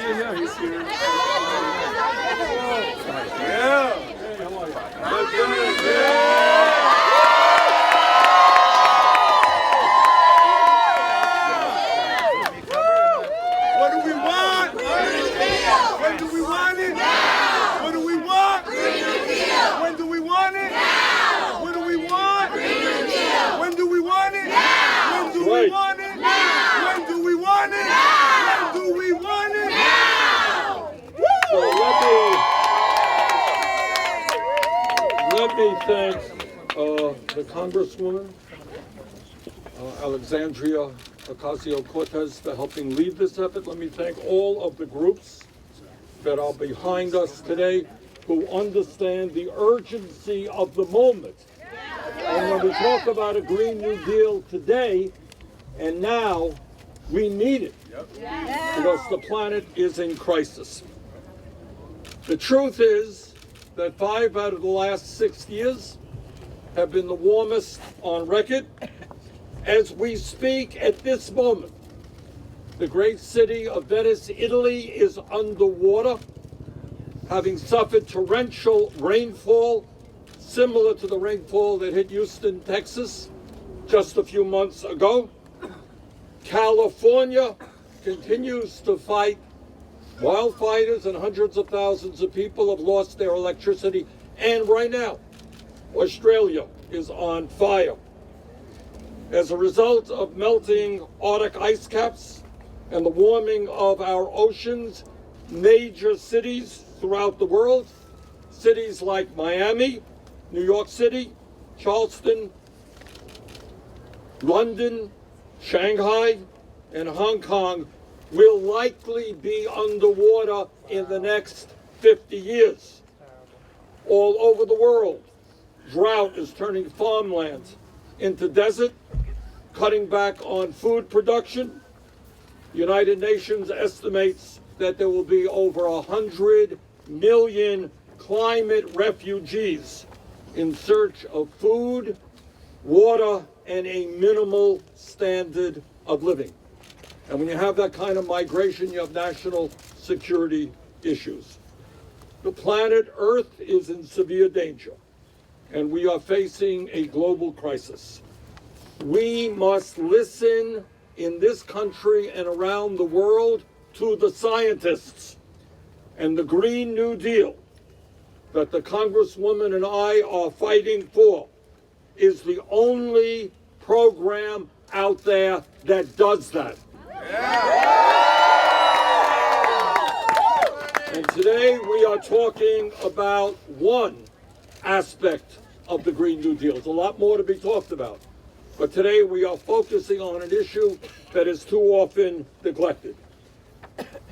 What do we want? When do we want it? Now. What do we want? Green New Deal. When do we want it? Now. What do we want? Green New Deal. When do we want it? Now. When do we want it? Now. When do we want it? Now. When do we want it? Now. So let me thank the Congresswoman, Alexandria Ocasio-Cortez, for helping lead this effort. Let me thank all of the groups that are behind us today who understand the urgency of the moment. And when we talk about a Green New Deal today and now, we need it because the planet is in crisis. The truth is that 5 out of the last 6 years have been the warmest on record. As we speak at this moment, the great city of Venice, Italy, is underwater, having suffered torrential rainfall similar to the rainfall that hit Houston, Texas, just a few months ago. California continues to fight wildfires, and hundreds of thousands of people have lost their electricity. And right now, Australia is on fire. As a result of melting Arctic ice caps and the warming of our oceans, major cities throughout the world, cities like Miami, New York City, Charleston, London, Shanghai, and Hong Kong, will likely be underwater in the next 50 years. All over the world, drought is turning farmlands into desert, cutting back on food production. The United Nations estimates that there will be over 100 million climate refugees in search of food, water, and a minimal standard of living. And when you have that kind of migration, you have national security issues. The planet Earth is in severe danger, and we are facing a global crisis. We must listen in this country and around the world to the scientists. And the Green New Deal that the Congresswoman and I are fighting for is the only program out there that does that. And today we are talking about one aspect of the Green New Deal. There's a lot more to be talked about. But today we are focusing on an issue that is too often neglected.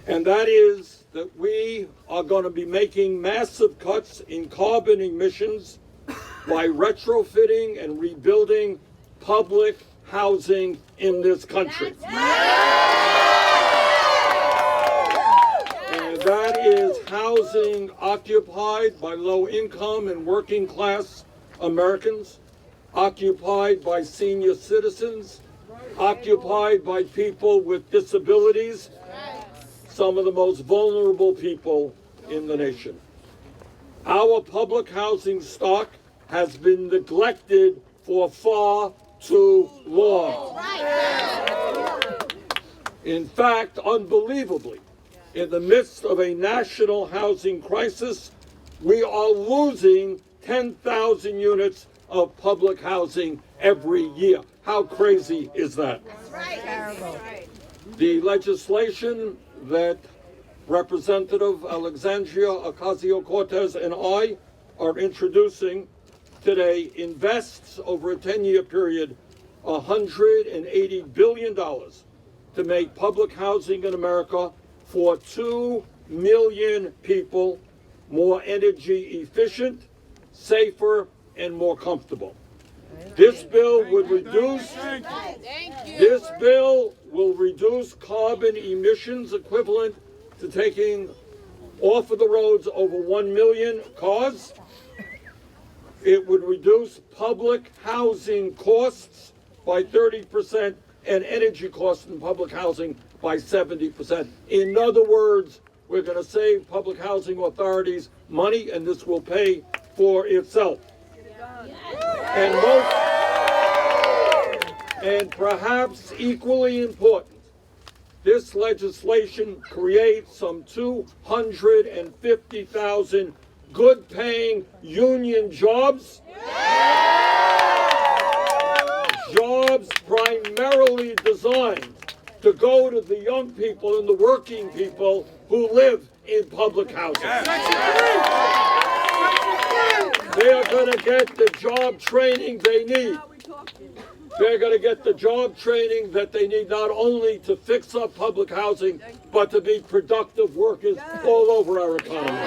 And that is that we are going to be making massive cuts in carbon emissions by retrofitting and rebuilding public housing in this country. And that is housing occupied by low-income and working-class Americans, occupied by senior citizens, occupied by people with disabilities, some of the most vulnerable people in the nation. Our public housing stock has been neglected for far too long. In fact, unbelievably, in the midst of a national housing crisis, we are losing 10,000 units of public housing every year. How crazy is that? The legislation that Representative Alexandria Ocasio-Cortez and I are introducing today invests over a 10-year period $180 billion to make public housing in America for 2 million people more energy efficient, safer, and more comfortable. This bill would reduce will reduce carbon emissions equivalent to taking off of the roads over 1 million cars. It would reduce public housing costs by 30% and energy costs in public housing by 70%. In other words, we're going to save public housing authorities money, and this will pay for itself. And perhaps equally important, this legislation creates some 250,000 good-paying union jobs. Jobs primarily designed to go to the young people and the working people who live in public housing. They are going to get the job training they need. They're going to get the job training that they need not only to fix up public housing, but to be productive workers all over our economy.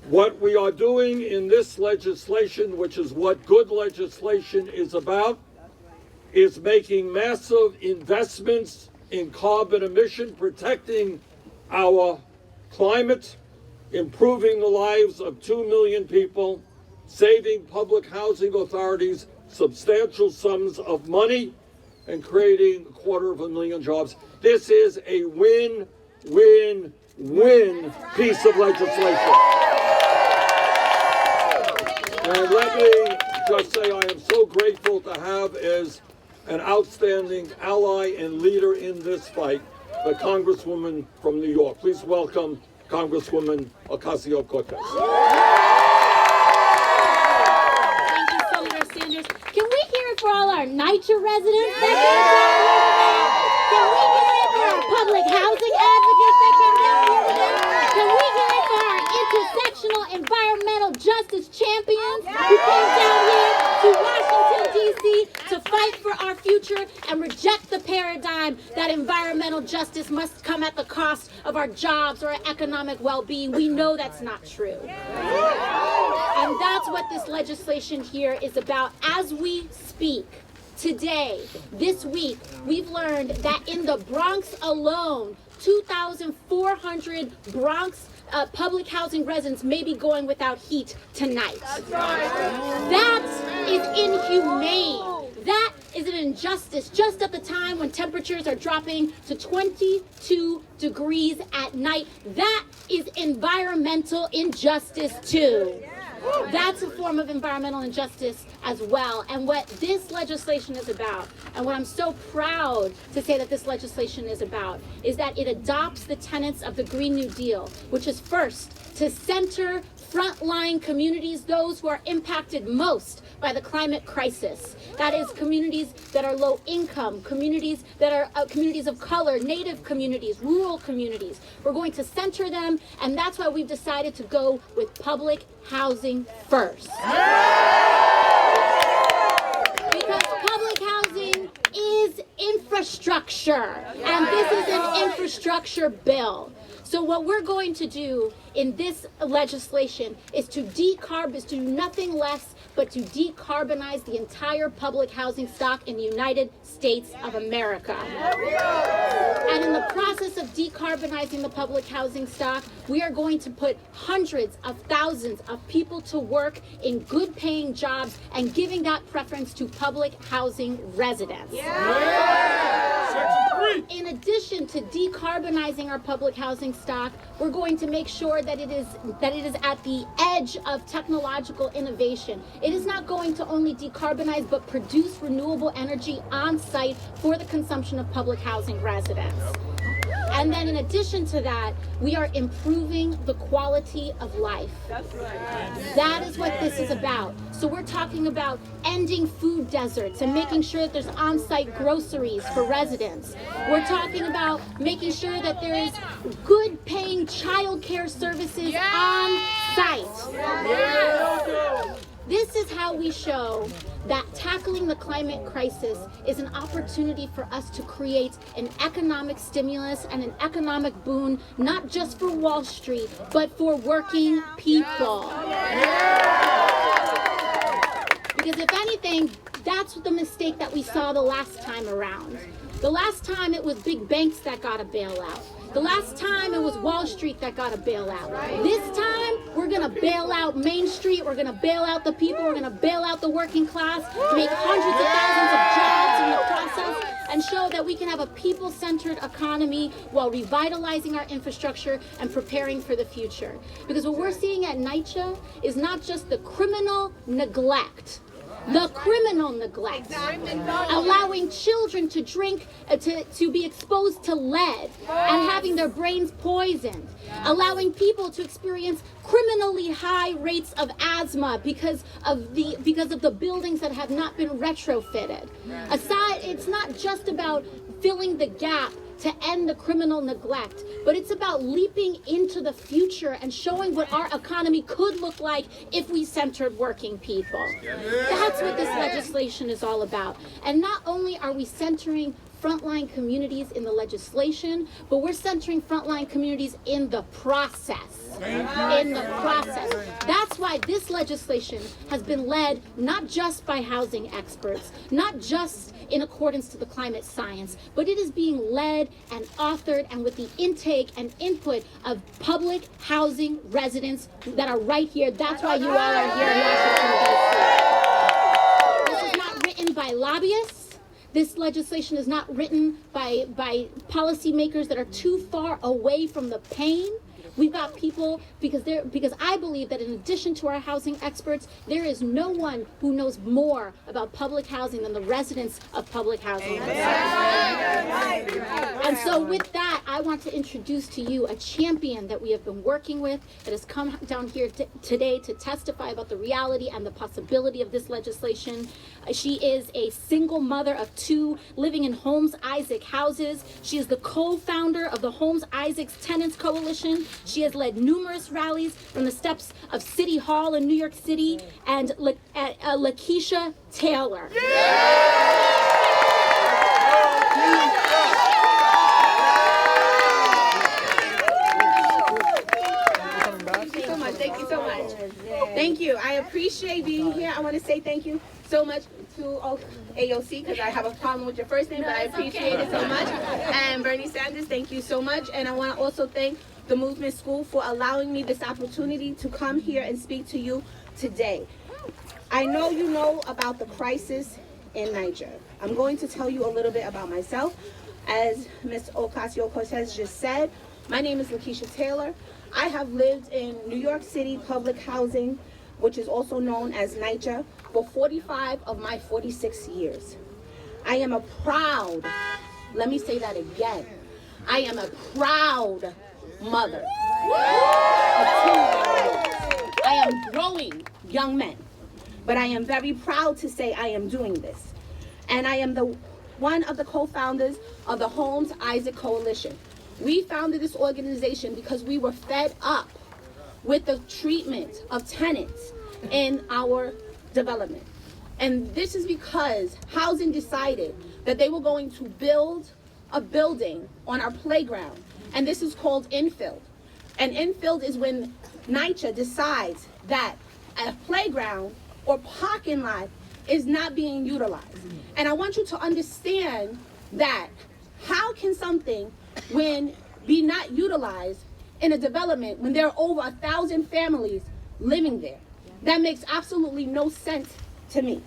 What we are doing in this legislation, which is what good legislation is about, is making massive investments in carbon emission, protecting our climate, improving the lives of 2 million people, saving public housing authorities substantial sums of money, and creating 250,000 jobs. This is a win-win-win piece of legislation. And let me just say I am so grateful to have as an outstanding ally and leader in this fight, the Congresswoman from New York. Please welcome Congresswoman Ocasio-Cortez. Can we hear it for all our NYCHA residents that can we hear it for our public housing advocates that can we hear it for our intersectional environmental justice champions who came down here to Washington, D.C. to fight for our future and reject the paradigm that environmental justice must come at the cost of our jobs or our economic well-being? We know that's not true. And that's what this legislation here is about. As we speak, today, this week, we've learned that in the Bronx alone, 2,400 Bronx public housing residents may be going without heat tonight. That is inhumane. That is an injustice just at the time when temperatures are dropping to 22 degrees at night. That is environmental injustice too. That's a form of environmental injustice as well. And what this legislation is about, and what I'm so proud to say that this legislation is about, is that it adopts the tenets of the Green New Deal, which is first to center frontline communities, those who are impacted most by the climate crisis. That is communities that are low income, communities that are communities of color, native communities, rural communities. We're going to center them, and that's why we've decided to go with public housing first. Because public housing is infrastructure, and this is an infrastructure bill. So what we're going to do in this legislation is to do nothing less but to decarbonize the entire public housing stock in the United States of America. And in the process of decarbonizing the public housing stock, we are going to put hundreds of thousands of people to work in good paying jobs and giving that preference to public housing residents. In addition to decarbonizing our public housing stock, we're going to make sure that it is at the edge of technological innovation. It is not going to only decarbonize but produce renewable energy on site for the consumption of public housing residents. And then in addition to that, we are improving the quality of life. That's right. That is what this is about. So we're talking about ending food deserts and making sure that there's on-site groceries for residents. We're talking about making sure that there is good paying child care services on site. This is how we show that tackling the climate crisis is an opportunity for us to create an economic stimulus and an economic boon, not just for Wall Street, but for working people. Because if anything, that's the mistake that we saw the last time around. The last time it was big banks that got a bailout. The last time it was Wall Street that got a bailout. This time, We're going to bail out Main Street. We're going to bail out the people. We're going to bail out the working class, make hundreds of thousands of jobs in the process, and show that we can have a people-centered economy while revitalizing our infrastructure and preparing for the future. Because what we're seeing at NYCHA is not just the criminal neglect, allowing children to drink, to be exposed to lead and having their brains poisoned, allowing people to experience criminally high rates of asthma because of the buildings that have not been retrofitted. It's not just about filling the gap to end the criminal neglect, but it's about leaping into the future and showing what our economy could look like if we centered working people. That's what this legislation is all about. And not only are we centering frontline communities in the legislation, but we're centering frontline communities in the process. That's why this legislation has been led not just by housing experts, not just in accordance to the climate science, but it is being led and authored and with the intake and input of public housing residents that are right here. That's why you all are here in Washington, D.C. This is not written by lobbyists. This legislation is not written by policymakers that are too far away from the pain. We've got people, because I believe that in addition to our housing experts, there is no one who knows more about public housing than the residents of public housing. And so with that, I want to introduce to you a champion that we have been working with that has come down here today to testify about the reality and the possibility of this legislation. She is a single mother of two living in Holmes Isaac houses. She is the co-founder of the Holmes Isaacs Tenants Coalition. She has led numerous rallies from the steps of City Hall in New York City, and Lakeisha Taylor. Thank you so much. Thank you. I appreciate being here. I want to say thank you so much to AOC, because I have a problem with your first name, but I appreciate it so much. And Bernie Sanders, thank you so much. And I want to also thank the Movement School for allowing me this opportunity to come here and speak to you today. I know you know about the crisis in NYCHA. I'm going to tell you a little bit about myself. As Ms. Ocasio-Cortez just said, my name is Lakeisha Taylor. I have lived in New York City public housing, which is also known as NYCHA, for 45 of my 46 years. I am a proud, let me say that again, I am a proud mother of 2 young boys. I am growing young men, but I am very proud to say I am doing this. And I am one of the co-founders of the Holmes Isaac Coalition. We founded this organization because we were fed up with the treatment of tenants in our development. And this is because housing decided that they were going to build a building on our playground. And this is called infill. And infill is when NYCHA decides that a playground or parking lot is not being utilized. And I want you to understand that how can something be not utilized in a development when there are over 1,000 families living there? That makes absolutely no sense to me.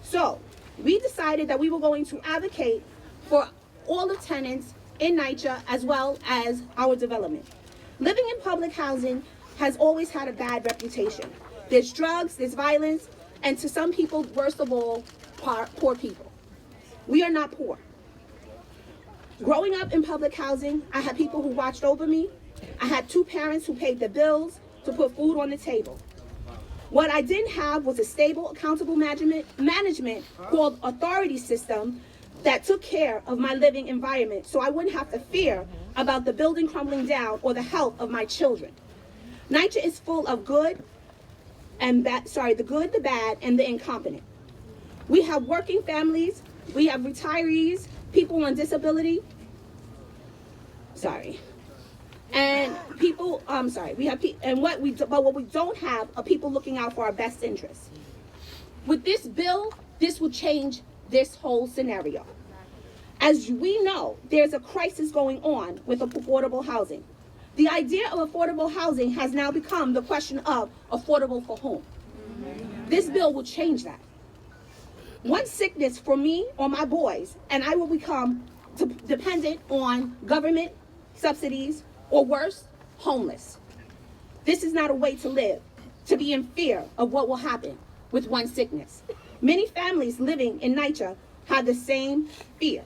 So we decided that we were going to advocate for all the tenants in NYCHA as well as our development. Living in public housing has always had a bad reputation. There's drugs, there's violence, and to some people, worst of all, poor people. We are not poor. Growing up in public housing, I had people who watched over me. I had 2 parents who paid the bills to put food on the table. What I didn't have was a stable, accountable management called authority system that took care of my living environment, so I wouldn't have to fear about the building crumbling down or the health of my children. NYCHA is full of good and bad, the good, the bad, and the incompetent. We have working families, we have retirees, people on disability, and people, we have what we don't have are people looking out for our best interests. With this bill, this will change this whole scenario. As we know, there's a crisis going on with affordable housing. The idea of affordable housing has now become the question of affordable for whom. This bill will change that. One sickness for me or my boys, and I will become dependent on government subsidies, or worse, homeless. This is not a way to live, to be in fear of what will happen with one sickness. Many families living in NYCHA have the same fear.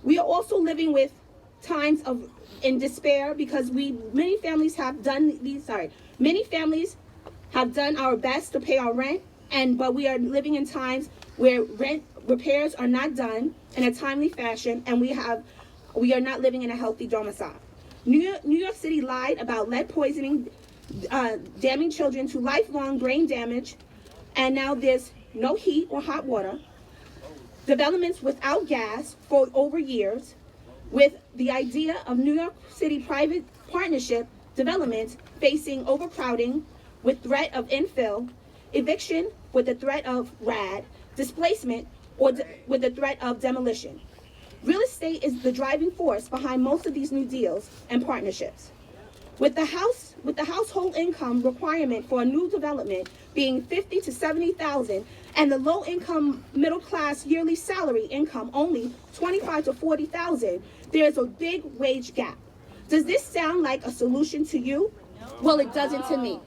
We are also living with times in despair because many families have done our best to pay our rent, but we are living in times where rent repairs are not done in a timely fashion, and we are not living in a healthy domicile. New York City lied about lead poisoning, damning children to lifelong brain damage, and now there's no heat or hot water. Developments without gas for over years, with the idea of New York City private partnership developments facing overcrowding with threat of infill, eviction with the threat of RAD, displacement or with the threat of demolition. Real estate is the driving force behind most of these new deals and partnerships. With the household income requirement for a new development being $50,000 to $70,000 and the low-income middle-class yearly salary income only $25,000 to $40,000, there's a big wage gap. Does this sound like a solution to you? Well, it doesn't to me.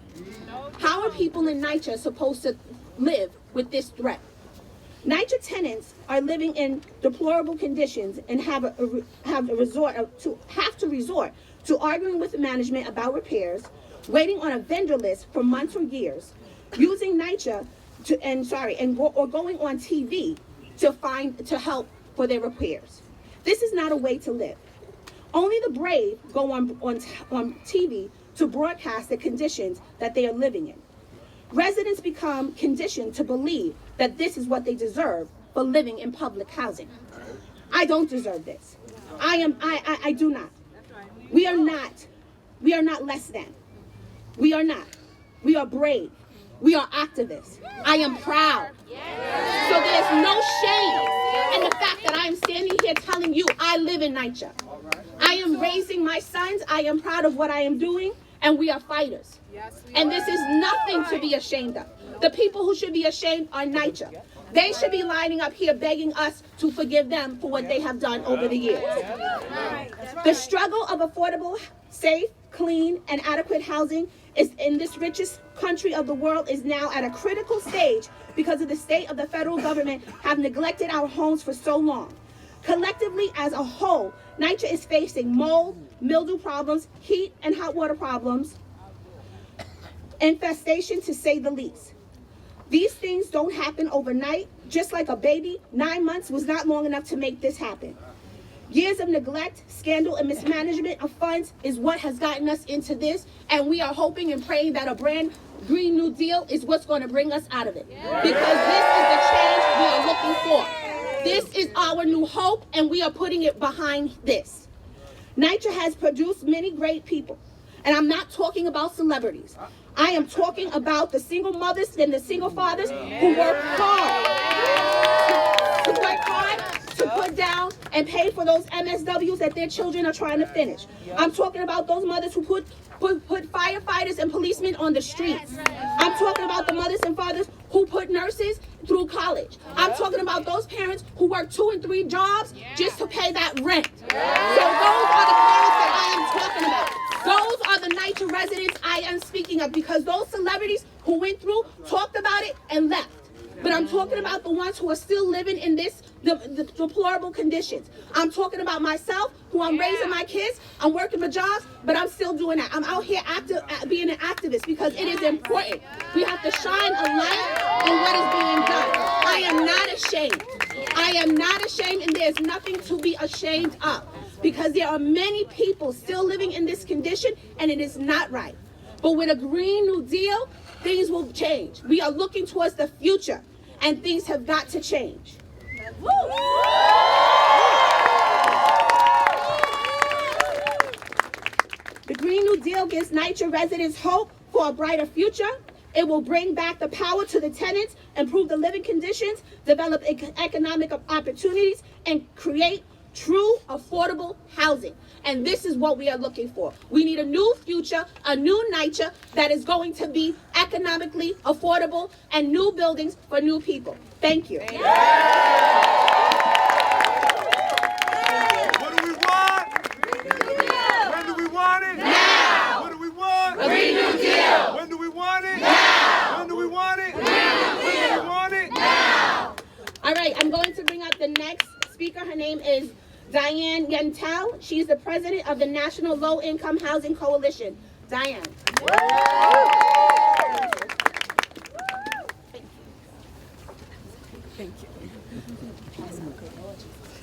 How are people in NYCHA supposed to live with this threat? NYCHA tenants are living in deplorable conditions and have to resort to arguing with the management about repairs, waiting on a vendor list for months or years, using NYCHA or going on TV to help for their repairs. This is not a way to live. Only the brave go on TV to broadcast the conditions that they are living in. Residents become conditioned to believe that this is what they deserve for living in public housing. I don't deserve this. I do not. We are not less than. We are not. We are brave. We are activists. I am proud. So there's no shame in the fact that I am standing here telling you I live in NYCHA. I am raising my sons. I am proud of what I am doing, and we are fighters. And this is nothing to be ashamed of. The people who should be ashamed are NYCHA. They should be lining up here begging us to forgive them for what they have done over the years. The struggle of affordable, safe, clean, and adequate housing is in this richest country of the world is now at a critical stage because of the state of the federal government have neglected our homes for so long. Collectively, as a whole, NYCHA is facing mold, mildew problems, heat and hot water problems, infestation to say the least. These things don't happen overnight. Just like a baby, 9 months was not long enough to make this happen. Years of neglect, scandal, and mismanagement of funds is what has gotten us into this, and we are hoping and praying that a brand Green New Deal is what's going to bring us out of it. Because this is the change we are looking for. This is our new hope, and we are putting it behind this. NYCHA has produced many great people, and I'm not talking about celebrities. I am talking about the single mothers and the single fathers who work hard. To put down and pay for those MSWs that their children are trying to finish. I'm talking about those mothers who put firefighters and policemen on the streets. I'm talking about the mothers and fathers who put nurses through college. I'm talking about those parents who work 2 and 3 jobs just to pay that rent. So those are the parents that I am talking about. Those are the NYCHA residents I am speaking of, because those celebrities who went through talked about it and left. But I'm talking about the ones who are still living in the deplorable conditions. I'm talking about myself, who I'm raising my kids. I'm working for jobs, but I'm still doing that. I'm out here being an activist because it is important. We have to shine a light on what is being done. I am not ashamed. I am not ashamed, and there's nothing to be ashamed of, because there are many people still living in this condition, and it is not right. But with a Green New Deal, things will change. We are looking towards the future, and things have got to change. The Green New Deal gives NYCHA residents hope for a brighter future. It will bring back the power to the tenants, improve the living conditions, develop economic opportunities, and create true affordable housing. And this is what we are looking for. We need a new future, a new NYCHA that is going to be economically affordable and new buildings for new people. Thank you. What do we want? When do we want it? Now. What do we want? A Green New Deal. When do we want it? Now. When do we want it? Green When New do we want it? Now. All right, I'm going to bring up the next speaker. Her name is Diane Yentel. She's the president of the National Low Income Housing Coalition. Diane.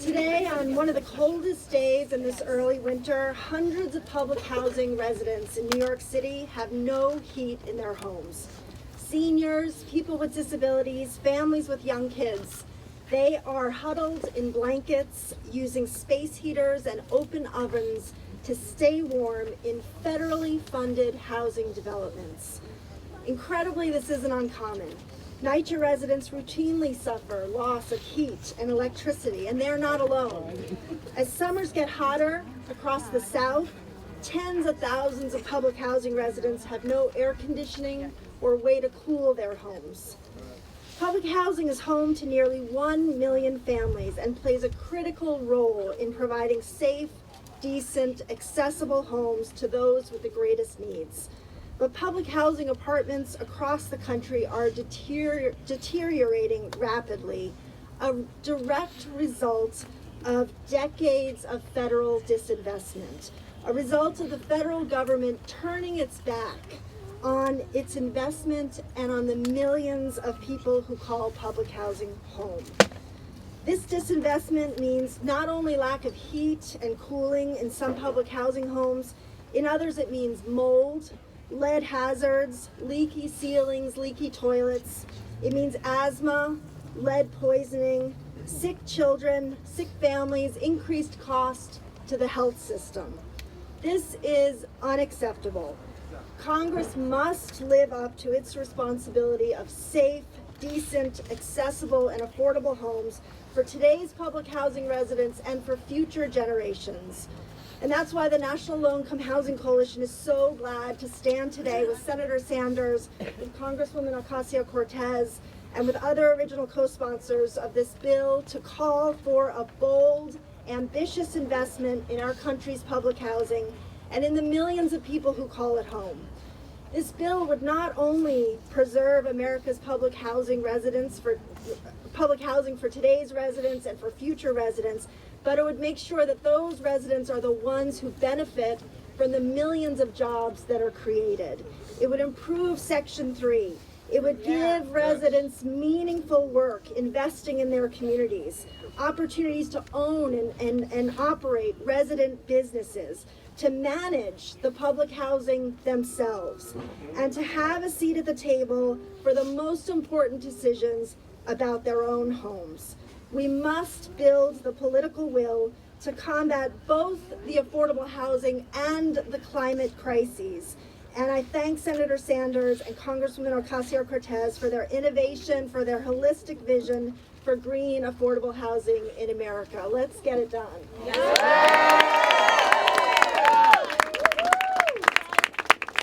Today, on one of the coldest days in this early winter, hundreds of public housing residents in New York City have no heat in their homes. Seniors, people with disabilities, families with young kids, they are huddled in blankets, using space heaters and open ovens to stay warm in federally funded housing developments. Incredibly, this isn't uncommon. NYCHA residents routinely suffer loss of heat and electricity, and they're not alone. As summers get hotter across the South, tens of thousands of public housing residents have no air conditioning or way to cool their homes. Public housing is home to nearly 1 million families and plays a critical role in providing safe, decent, accessible homes to those with the greatest needs. But public housing apartments across the country are deteriorating rapidly, a direct result of decades of federal disinvestment, a result of the federal government turning its back on its investment and on the millions of people who call public housing home. This disinvestment means not only lack of heat and cooling in some public housing homes, in others it means mold, lead hazards, leaky ceilings, leaky toilets. It means asthma, lead poisoning, sick children, sick families, increased cost to the health system. This is unacceptable. Congress must live up to its responsibility of safe, decent, accessible, and affordable homes for today's public housing residents and for future generations. And that's why the National Low Income Housing Coalition is so glad to stand today with Senator Sanders, with Congresswoman Ocasio-Cortez, and with other original co-sponsors of this bill to call for a bold, ambitious investment in our country's public housing and in the millions of people who call it home. This bill would not only preserve America's public housing for today's residents and for future residents, but it would make sure that those residents are the ones who benefit from the millions of jobs that are created. It would improve Section 3. It would give residents meaningful work, investing in their communities, opportunities to own and operate resident businesses, to manage the public housing themselves, and to have a seat at the table for the most important decisions about their own homes. We must build the political will to combat both the affordable housing and the climate crises. And I thank Senator Sanders and Congresswoman Ocasio-Cortez for their innovation, for their holistic vision for green, affordable housing in America. Let's get it done.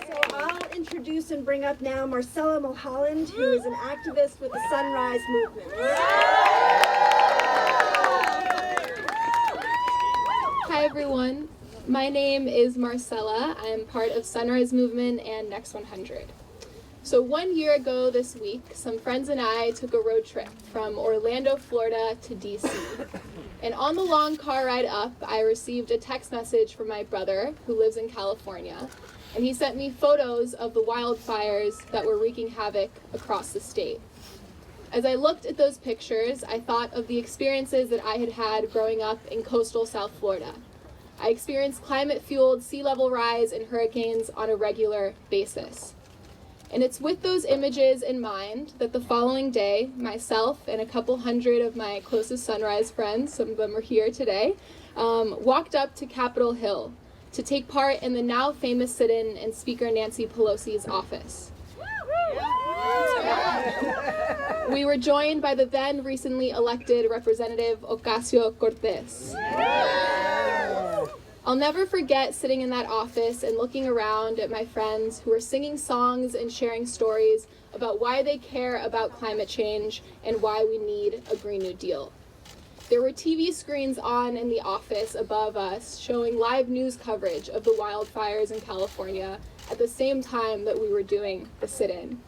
So I'll introduce and bring up now Marcella Mulholland, who is an activist with the Sunrise Movement. Hi everyone, my name is Marcella. I'm part of Sunrise Movement and Next 100. So 1 year ago this week, some friends and I took a road trip from Orlando, Florida to DC. And on the long car ride up, I received a text message from my brother who lives in California. And he sent me photos of the wildfires that were wreaking havoc across the state. As I looked at those pictures, I thought of the experiences that I had had growing up in coastal South Florida. I experienced climate-fueled sea level rise and hurricanes on a regular basis. And it's with those images in mind that the following day, myself and a couple hundred of my closest Sunrise friends, some of them are here today, walked up to Capitol Hill to take part in the now famous sit-in in Speaker Nancy Pelosi's office. we were joined by the then recently elected Representative Ocasio-Cortez. I'll never forget sitting in that office and looking around at my friends who were singing songs and sharing stories about why they care about climate change and why we need a Green New Deal. There were TV screens on in the office above us showing live news coverage of the wildfires in California at the same time that we were doing the sit-in.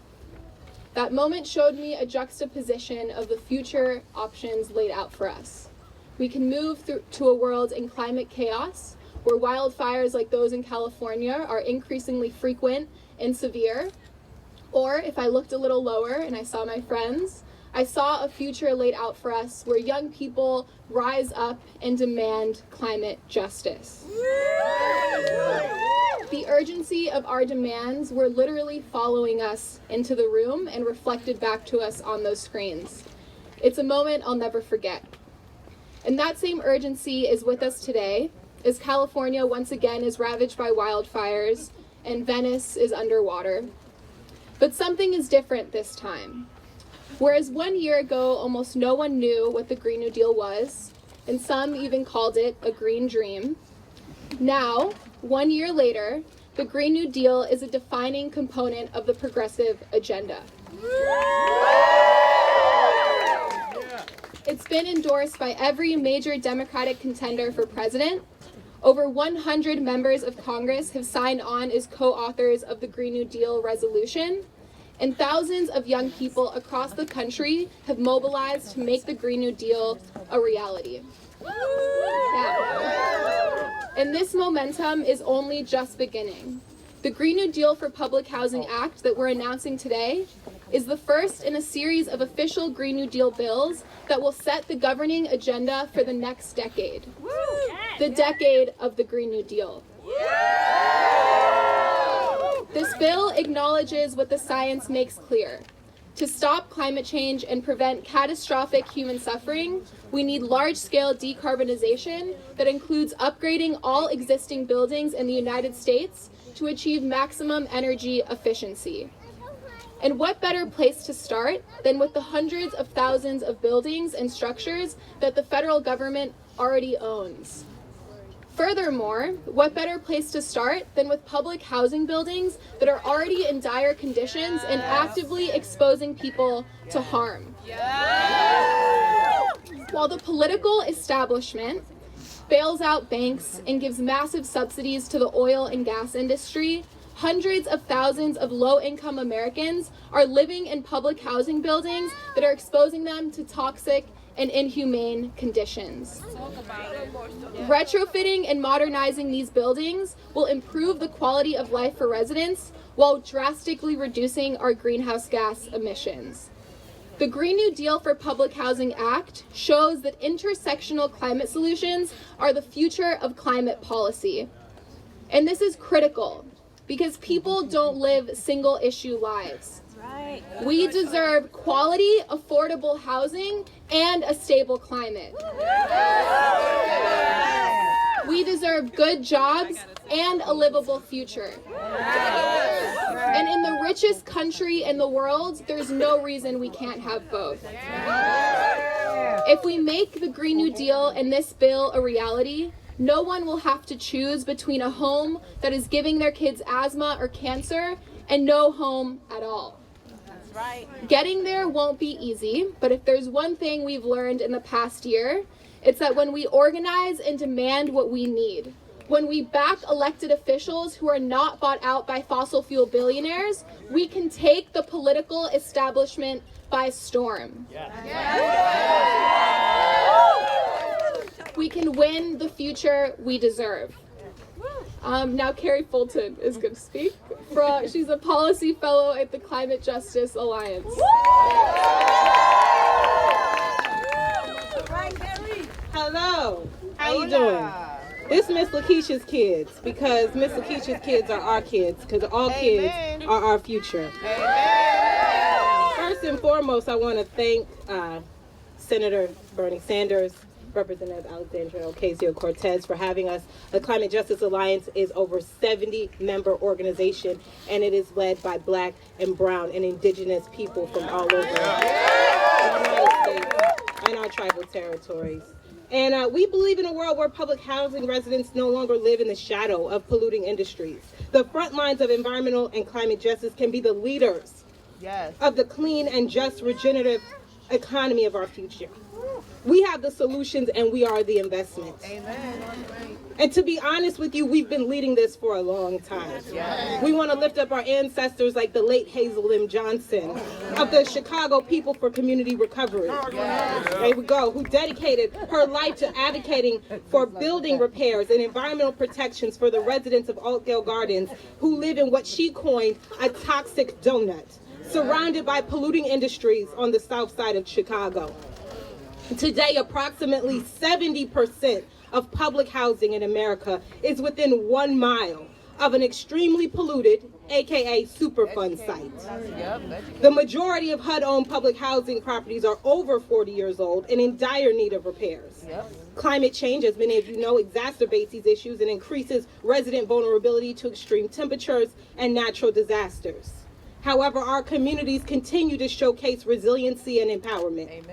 That moment showed me a juxtaposition of the future options laid out for us. We can move to a world in climate chaos, where wildfires like those in California are increasingly frequent and severe. Or if I looked a little lower and I saw my friends, I saw a future laid out for us where young people rise up and demand climate justice. The urgency of our demands were literally following us into the room and reflected back to us on those screens. It's a moment I'll never forget. And that same urgency is with us today, as California once again is ravaged by wildfires and Venice is underwater. But something is different this time. Whereas 1 year ago, almost no one knew what the Green New Deal was, and some even called it a green dream. Now, 1 year later, the Green New Deal is a defining component of the progressive agenda. It's been endorsed by every major Democratic contender for president. Over 100 members of Congress have signed on as co-authors of the Green New Deal resolution, and thousands of young people across the country have mobilized to make the Green New Deal a reality. And this momentum is only just beginning. The Green New Deal for Public Housing Act that we're announcing today is the first in a series of official Green New Deal bills that will set the governing agenda for the next decade. The decade of the Green New Deal. This bill acknowledges what the science makes clear. To stop climate change and prevent catastrophic human suffering, we need large-scale decarbonization that includes upgrading all existing buildings in the United States to achieve maximum energy efficiency. And what better place to start than with the hundreds of thousands of buildings and structures that the federal government already owns? Furthermore, what better place to start than with public housing buildings that are already in dire conditions and actively exposing people to harm? While the political establishment bails out banks and gives massive subsidies to the oil and gas industry, hundreds of thousands of low-income Americans are living in public housing buildings that are exposing them to toxic and inhumane conditions. Retrofitting and modernizing these buildings will improve the quality of life for residents while drastically reducing our greenhouse gas emissions. The Green New Deal for Public Housing Act shows that intersectional climate solutions are the future of climate policy. And this is critical because people don't live single-issue lives. We deserve quality, affordable housing and a stable climate. We deserve good jobs and a livable future. And in the richest country in the world, there's no reason we can't have both. If we make the Green New Deal and this bill a reality, no one will have to choose between a home that is giving their kids asthma or cancer and no home at all. Right. Getting there won't be easy, but if there's one thing we've learned in the past year, it's that when we organize and demand what we need, when we back elected officials who are not bought out by fossil fuel billionaires, we can take the political establishment by storm. We can win the future we deserve. Now Carrie Fulton is going to speak. She's a policy fellow at the Climate Justice Alliance. Hello, how you doing? This Miss Lakeisha's kids, because Miss Lakeisha's kids are our kids, because all kids are our future. First and foremost, I want to thank Senator Bernie Sanders, Representative Alexandria Ocasio-Cortez for having us. The Climate Justice Alliance is over 70-member organization, and it is led by Black and Brown and Indigenous people from all over. United States and our tribal territories. And we believe in a world where public housing residents no longer live in the shadow of polluting industries. The front lines of environmental and climate justice can be the leaders of the clean and just regenerative economy of our future. We have the solutions and we are the investment. Amen. And to be honest with you, we've been leading this for a long time. We want to lift up our ancestors like the late Hazel M. Johnson of the Chicago People for Community Recovery. There we go, who dedicated her life to advocating for building repairs and environmental protections for the residents of Oakdale Gardens who live in what she coined a toxic donut, surrounded by polluting industries on the south side of Chicago. Today, approximately 70% of public housing in America is within 1 mile of an extremely polluted, aka Superfund site. The majority of HUD-owned public housing properties are over 40 years old and in dire need of repairs. Climate change, as many of you know, exacerbates these issues and increases resident vulnerability to extreme temperatures and natural disasters. However, our communities continue to showcase resiliency and empowerment.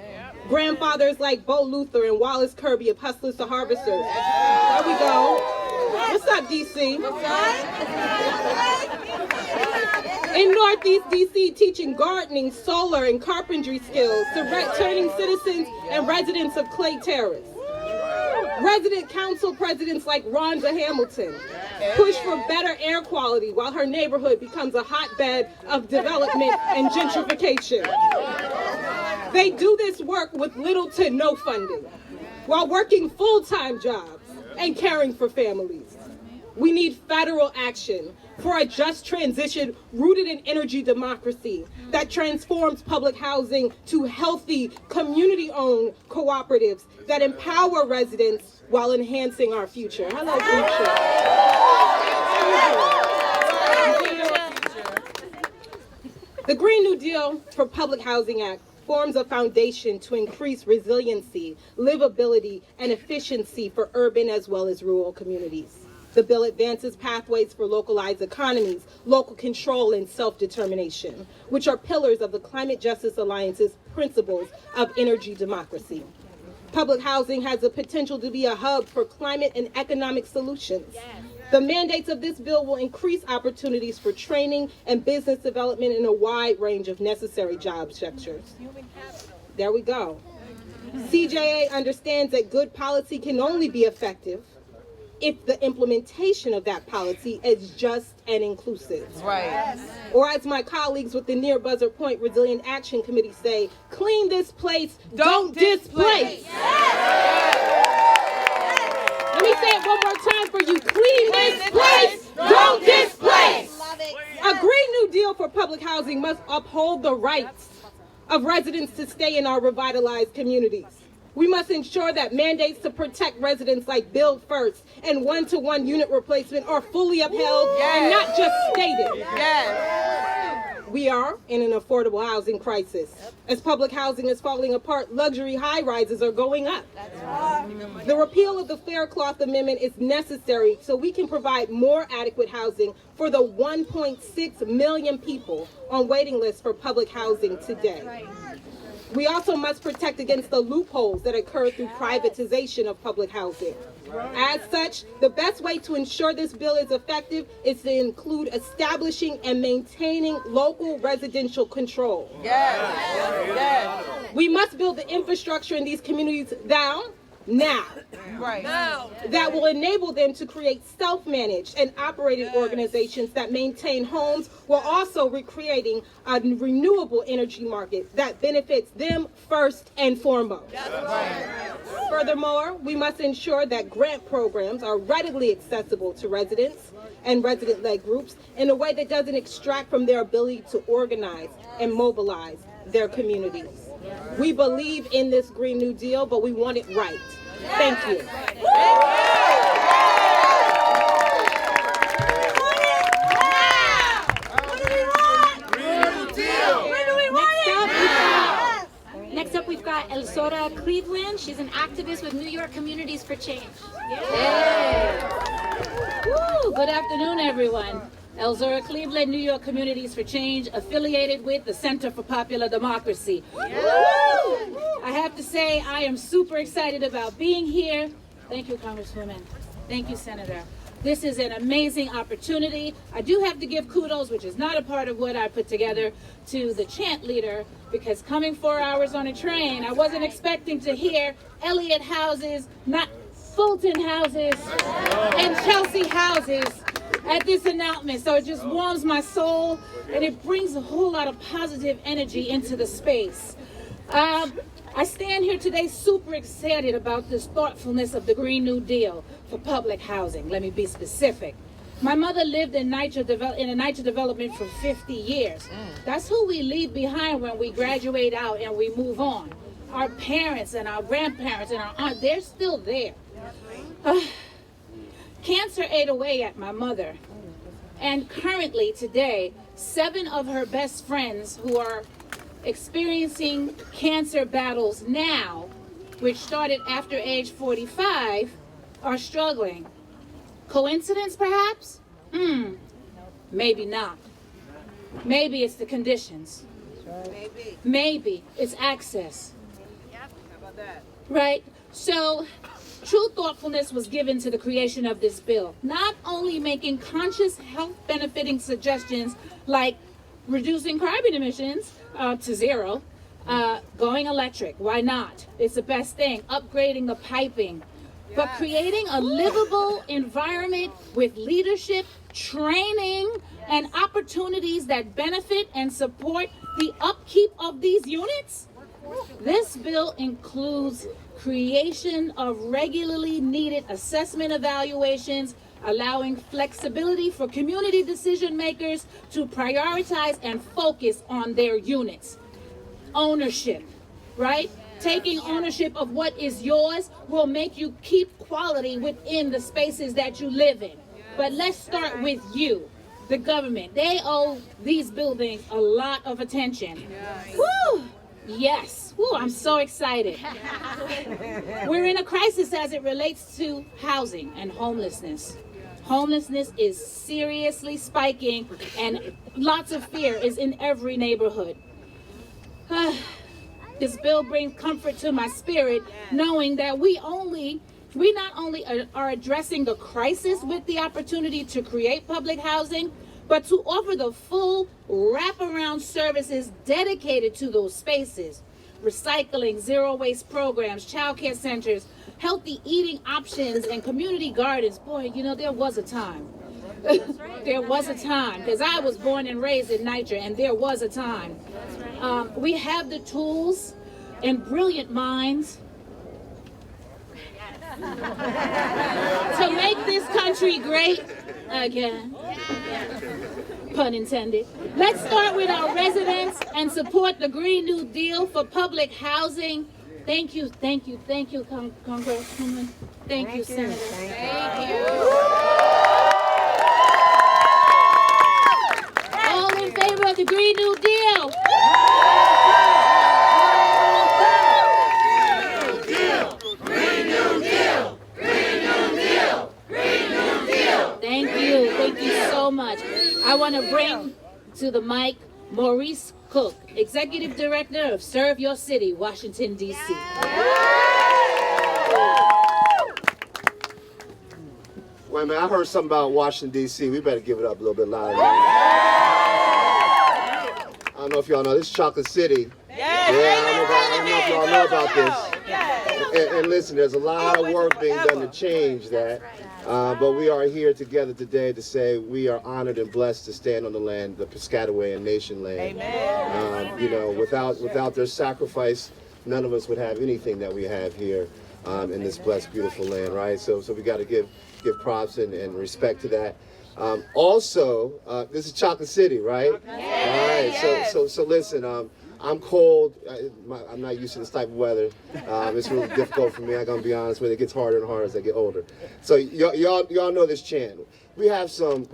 Grandfathers like Bo Luther and Wallace Kirby of Hustlers to Harvesters. There we go. What's up, DC? In Northeast DC, teaching gardening, solar, and carpentry skills to turning citizens and residents of Clay Terrace. Resident council presidents like Rhonda Hamilton push for better air quality while her neighborhood becomes a hotbed of development and gentrification. They do this work with little to no funding while working full-time jobs and caring for families. We need federal action for a just transition rooted in energy democracy that transforms public housing to healthy, community-owned cooperatives that empower residents while enhancing our future. Hello, future. The Green New Deal for Public Housing Act forms a foundation to increase resiliency, livability, and efficiency for urban as well as rural communities. The bill advances pathways for localized economies, local control, and self-determination, which are pillars of the Climate Justice Alliance's principles of energy democracy. Public housing has the potential to be a hub for climate and economic solutions. The mandates of this bill will increase opportunities for training and business development in a wide range of necessary job sectors. There we go. CJA understands that good policy can only be effective if the implementation of that policy is just and inclusive. Right. Or as my colleagues with the Near Buzzer Point Resilient Action Committee say, clean this place, don't displace. Let me say it one more time for you. Clean this place, don't displace. A Green New Deal for public housing must uphold the rights of residents to stay in our revitalized communities. We must ensure that mandates to protect residents like Build First and one-to-one unit replacement are fully upheld and not just stated. We are in an affordable housing crisis. As public housing is falling apart, luxury high-rises are going up. The repeal of the Faircloth Amendment is necessary so we can provide more adequate housing for the 1.6 million people on waiting lists for public housing today. We also must protect against the loopholes that occur through privatization of public housing. As such, the best way to ensure this bill is effective is to include establishing and maintaining local residential control. We must build the infrastructure in these communities now, that will enable them to create self-managed and operated organizations that maintain homes while also recreating a renewable energy market that benefits them first and foremost. Furthermore, we must ensure that grant programs are readily accessible to residents and resident-led groups in a way that doesn't extract from their ability to organize and mobilize their communities. We believe in this Green New Deal, but we want it right. Thank you. Next up, we've got Elsora Cleveland. She's an activist with New York Communities for Change. Woo! Good afternoon, everyone. Elzura, Cleveland, New York Communities for Change, affiliated with the Center for Popular Democracy. I have to say, I am super excited about being here. Thank you, Congresswoman. Thank you, Senator. This is an amazing opportunity. I do have to give kudos, which is not a part of what I put together, to the chant leader, because coming 4 hours on a train, I wasn't expecting to hear Elliott houses, not Fulton houses, and Chelsea houses at this announcement. So it just warms my soul, and it brings a whole lot of positive energy into the space. I stand here today super excited about this thoughtfulness of the Green New Deal for public housing. Let me be specific. My mother lived in a NYCHA development for 50 years. That's who we leave behind when we graduate out and we move on. Our parents and our grandparents and our aunts, they're still there. Cancer ate away at my mother. And currently today, 7 of her best friends who are experiencing cancer battles now, which started after age 45, are struggling. Coincidence, perhaps? Maybe not. Maybe it's the conditions. Maybe it's access. How about that? Right? So, true thoughtfulness was given to the creation of this bill. Not only making conscious health benefiting suggestions like reducing carbon emissions to zero, going electric, why not? It's the best thing. Upgrading the piping. But creating a livable environment with leadership, training, and opportunities that benefit and support the upkeep of these units. This bill includes creation of regularly needed assessment evaluations, allowing flexibility for community decision makers to prioritize and focus on their units. Ownership, right? Taking ownership of what is yours will make you keep quality within the spaces that you live in. But let's start with you, the government. They owe these buildings a lot of attention. Woo! Yes. Woo, I'm so excited. We're in a crisis as it relates to housing and homelessness. Homelessness is seriously spiking, and lots of fear is in every neighborhood. This bill brings comfort to my spirit, knowing that we not only are addressing the crisis with the opportunity to create public housing, but to offer the full wraparound services dedicated to those spaces. Recycling, zero waste programs, childcare centers, healthy eating options, and community gardens. Boy, you know, there was a time. There was a time, because I was born and raised in NYCHA, and there was a time. We have the tools and brilliant minds to make this country great again. Pun intended. Let's start with our residents and support the Green New Deal for public housing. Thank you, Congresswoman. Thank you, Senator. Thank you. All in favor of the Green New Deal? Thank you so much. I want to bring to the mic Maurice Cook, Executive Director of Serve Your City, Washington, D.C. Wait a minute, I heard something about Washington, D.C. We better give it up a little bit louder. I don't know if y'all know, this is Chocolate City. I don't know if y'all know about this. And listen, there's a lot of work being done to change that. But we are here together today to say we are honored and blessed to stand on the land, the Piscataway Nation land. Amen. You know, without their sacrifice, none of us would have anything that we have here in this blessed, beautiful land, right? So we got to give props and respect to that. Also, this is Chocolate City, right? Yes. All right. So listen. I'm cold. I'm not used to this type of weather. It's really difficult for me. I'm gonna be honest with you. It gets harder and harder as I get older. So y'all know this chant. We have some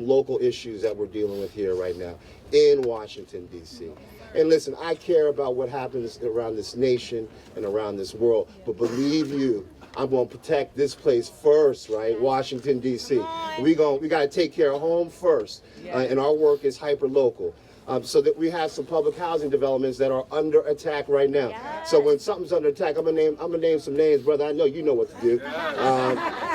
local issues that we're dealing with here right now in Washington, D.C. And listen, I care about what happens around this nation and around this world. But believe you, I'm going to protect this place first, right? Washington, D.C. We got to take care of home first, and our work is hyper-local. So that we have some public housing developments that are under attack right now. So when something's under attack, I'm gonna name some names, brother. I know you know what to do.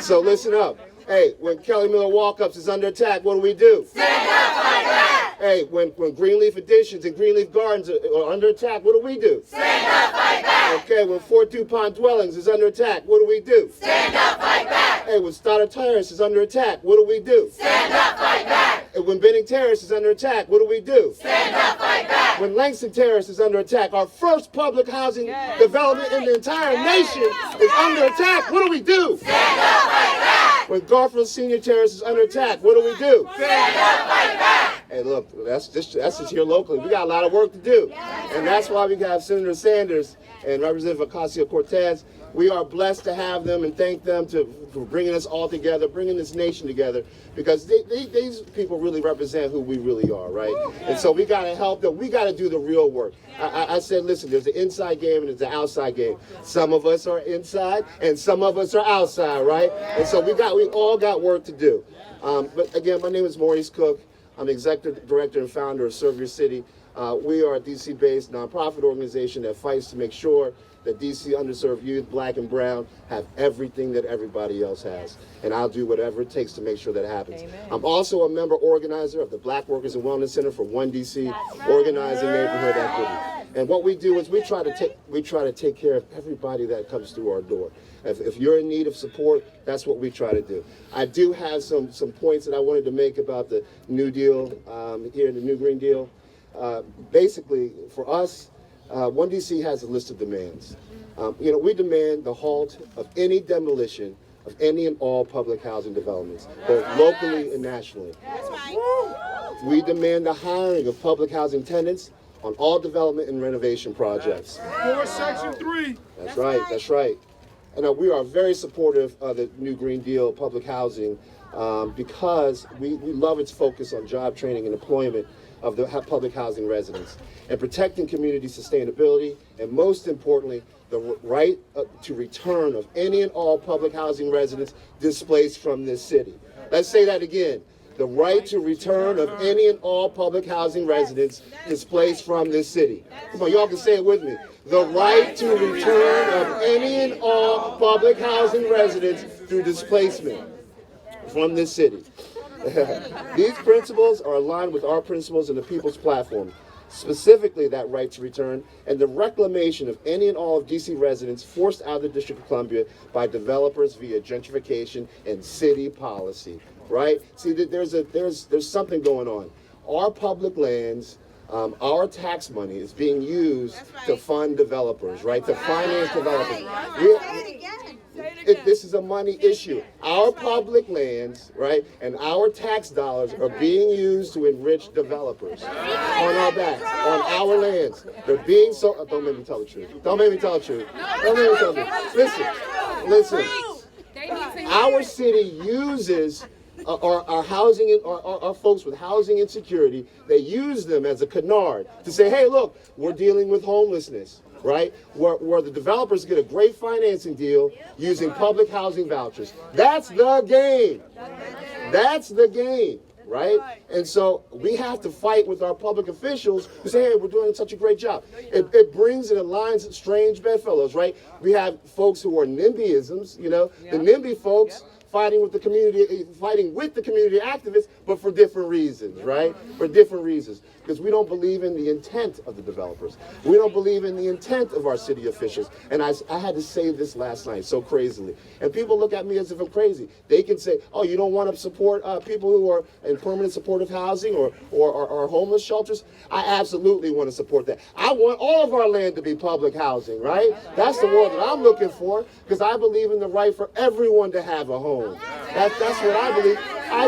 So listen up. Hey, when Kelly Miller Walkups is under attack, what do we do? Stand up, fight back. Hey, when Greenleaf Additions and Greenleaf Gardens are under attack, what do we do? Stand up, fight back. Okay, when Fort DuPont Dwellings is under attack, what do we do? Stand up, fight back. Hey, when Stoddard Terrace is under attack, what do we do? Stand up, fight back. And when Benning Terrace is under attack, what do we do? Stand up, fight back. When Langston Terrace is under attack, our first public housing development in the entire nation is under attack, what do we do? Stand up, fight back. When Garfield Senior Terrace is under attack, what do we do? Stand up, fight back. Hey, look, that's just here locally. We got a lot of work to do. And that's why we got Senator Sanders and Representative Ocasio-Cortez. We are blessed to have them and thank them for bringing us all together, bringing this nation together, because these people really represent who we really are, right? And so we got to help them. We got to do the real work. I said, listen, there's an inside game and there's an outside game. Some of us are inside and some of us are outside, right? And so we all got work to do. But again, my name is Maurice Cook. I'm executive director and founder of Serve Your City. We are a DC-based nonprofit organization that fights to make sure that DC underserved youth, black and brown, have everything that everybody else has. And I'll do whatever it takes to make sure that happens. Amen. I'm also a member organizer of the Black Workers and Wellness Center for One DC, organizing neighborhood equity. And what we do is we try to take care of everybody that comes through our door. If you're in need of support, that's what we try to do. I do have some points that I wanted to make about the New Deal, here, the New Green Deal. Basically, for us, One DC has a list of demands. We demand the halt of any demolition of any and all public housing developments, both locally and nationally. We demand the hiring of public housing tenants on all development and renovation projects. For Section 3. That's right. And we are very supportive of the New Green Deal public housing because we love its focus on job training and employment of the public housing residents, and protecting community sustainability, and most importantly, the right to return of any and all public housing residents displaced from this city. Let's say that again. The right to return of any and all public housing residents displaced from this city. Come on, y'all can say it with me. The right to return of any and all public housing residents through displacement from this city. These principles are aligned with our principles in the People's Platform, specifically that right to return and the reclamation of any and all of DC residents forced out of the District of Columbia by developers via gentrification and city policy, right? See, there's something going on. Our public lands, our tax money is being used to fund developers, right? To finance developers. This is a money issue. Our public lands, right, and our tax dollars are being used to enrich developers on our backs, on our lands. They're being so. Don't make me tell the truth. Don't make me tell the truth. Don't make me tell the truth. Listen. Our city uses our housing, our folks with housing insecurity. They use them as a canard to say, hey, look, we're dealing with homelessness. Right? Where the developers get a great financing deal using public housing vouchers. That's the game. That's the game, right? And so we have to fight with our public officials who say, hey, we're doing such a great job. It brings and aligns strange bedfellows, right? We have folks who are NIMBYisms, the NIMBY folks fighting with the community activists, but for different reasons, right? For different reasons. Because we don't believe in the intent of the developers. We don't believe in the intent of our city officials. And I had to say this last night so crazily. And people look at me as if I'm crazy. They can say, oh, you don't want to support people who are in permanent supportive housing or homeless shelters? I absolutely want to support that. I want all of our land to be public housing, right? That's the world that I'm looking for, because I believe in the right for everyone to have a home. That's what I believe. I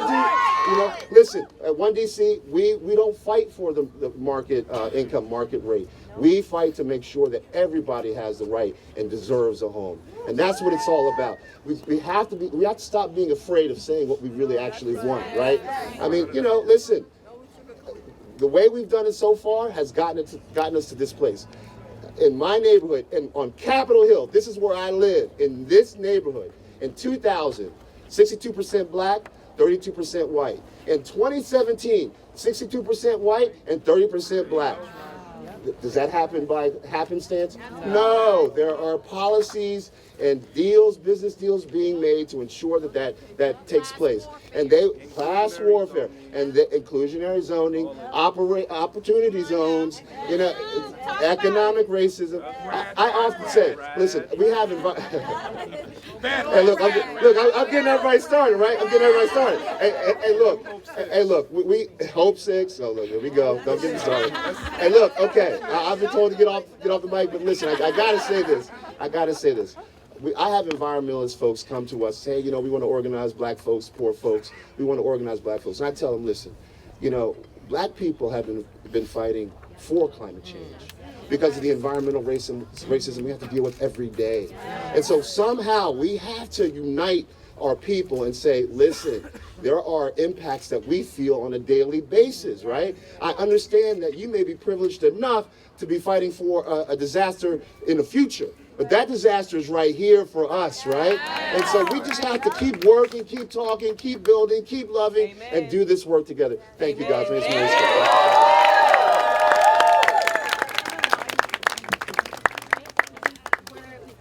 do, listen, at One DC, we don't fight for the market income market rate. We fight to make sure that everybody has the right and deserves a home. And that's what it's all about. We have to stop being afraid of saying what we really actually want, right? I mean, listen, the way we've done it so far has gotten us to this place. in my neighborhood, and on Capitol Hill, this is where I live, in this neighborhood, in 2000, 62% black, 32% white. In 2017, 62% white and 30% black. Does that happen by happenstance? No, there are policies and deals, business deals being made to ensure that takes place. And class warfare, and the inclusionary zoning, opportunity zones, economic racism. I often say, listen, we have hey, look, I'm getting everybody started, right? I'm getting everybody started. Hey, look, we Hope 6. Oh, look, here we go. Don't get me started. Hey, look, okay, I've been told to get off the mic, but listen, I gotta say this. I have environmentalist folks come to us, say, we want to organize black folks, poor folks. We want to organize black folks. And I tell them, listen, black people have been fighting for climate change because of the environmental racism we have to deal with every day. And so somehow we have to unite our people and say, listen, there are impacts that we feel on a daily basis, right? I understand that you may be privileged enough to be fighting for a disaster in the future. But that disaster is right here for us, right? And so we just have to keep working, keep talking, keep building, keep loving, and do this work together. Thank you, guys. We've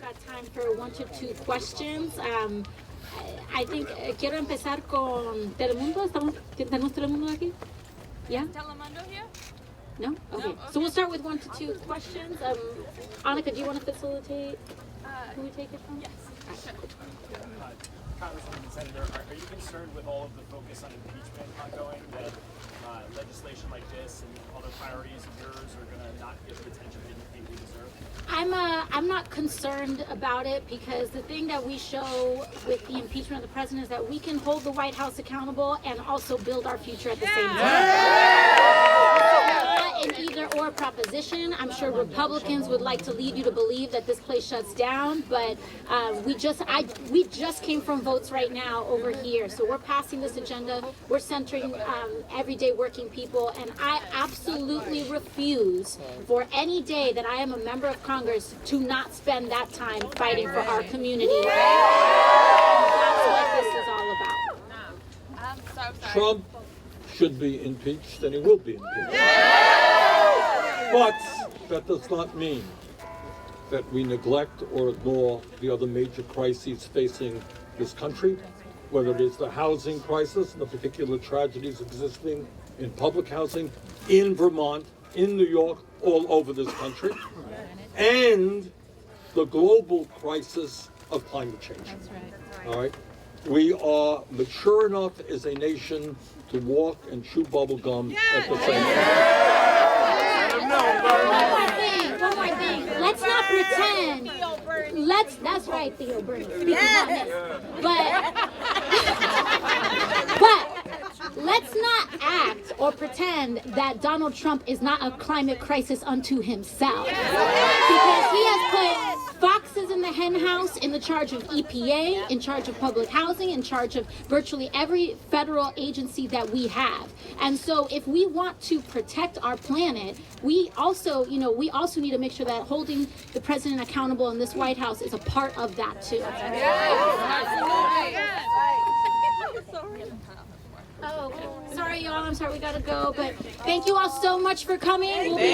got time for 1 to 2 questions. I think quiero empezar con Telemundo. ¿Tenemos Telemundo aquí? Yeah? Telemundo here? No? Okay. So we'll start with 1 to 2 questions. Annika, do you want to facilitate who we take it from? Yes. Congresswoman and Senator, are you concerned with all of the focus on impeachment ongoing, that legislation like this and other priorities of yours are going to not get the attention that you think we deserve? I'm not concerned about it, because the thing that we show with the impeachment of the president is that we can hold the White House accountable and also build our future at the same time. An either or proposition. I'm sure Republicans would like to lead you to believe that this place shuts down, but we just came from votes right now over here, so we're passing this agenda. We're centering everyday working people, and I absolutely refuse for any day that I am a member of Congress to not spend that time fighting for our community. And that's what this is all about. Trump should be impeached, and he will be impeached. But that does not mean that we neglect or ignore the other major crises facing this country, whether it is the housing crisis and the particular tragedies existing in public housing in Vermont, in New York, all over this country, and the global crisis of climate change. That's right. All right? We are mature enough as a nation to walk and chew bubble gum at the same time. One more thing. Let's not pretend. That's right, Theo Bernie. But let's not act or pretend that Donald Trump is not a climate crisis unto himself. Because he has put foxes in the hen house in the charge of EPA, in charge of public housing, in charge of virtually every federal agency that we have. And so if we want to protect our planet, we also need to make sure that holding the president accountable in this White House is a part of that too. Oh, sorry y'all, I'm sorry we gotta go, but thank you all so much for coming. We'll be